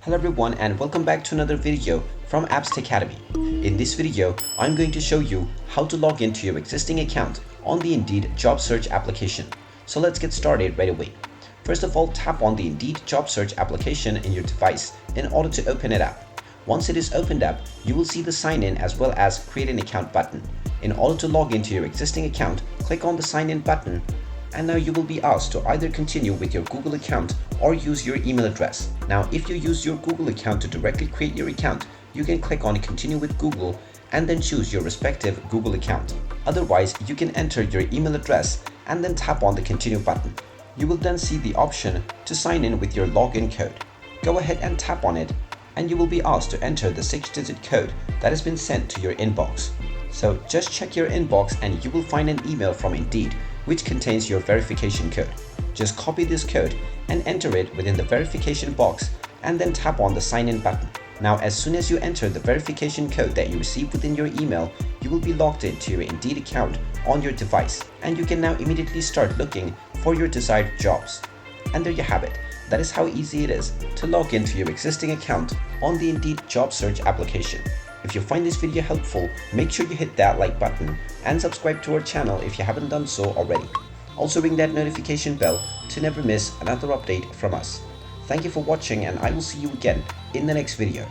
Hello everyone and welcome back to another video from Apps Academy. In this video, I'm going to show you how to log into your existing account on the Indeed job search application. So let's get started right away. First of all, tap on the Indeed job search application in your device in order to open it up. Once it is opened up, you will see the sign in as well as create an account button. In order to log into your existing account, click on the sign in button. And now you will be asked to either continue with your Google account or use your email address. Now, if you use your Google account to directly create your account, you can click on continue with Google and then choose your respective Google account. Otherwise, you can enter your email address and then tap on the continue button. You will then see the option to sign in with your login code. Go ahead and tap on it and you will be asked to enter the 6-digit code that has been sent to your inbox. So just check your inbox and you will find an email from Indeed which contains your verification code. Just copy this code and enter it within the verification box and then tap on the sign in button. Now as soon as you enter the verification code that you received within your email, you will be logged into your Indeed account on your device and you can now immediately start looking for your desired jobs. And there you have it. That is how easy it is to log into your existing account on the Indeed job search application. If you find this video helpful, make sure you hit that like button and subscribe to our channel if you haven't done so already. Also ring that notification bell to never miss another update from us. Thank you for watching and I will see you again in the next video.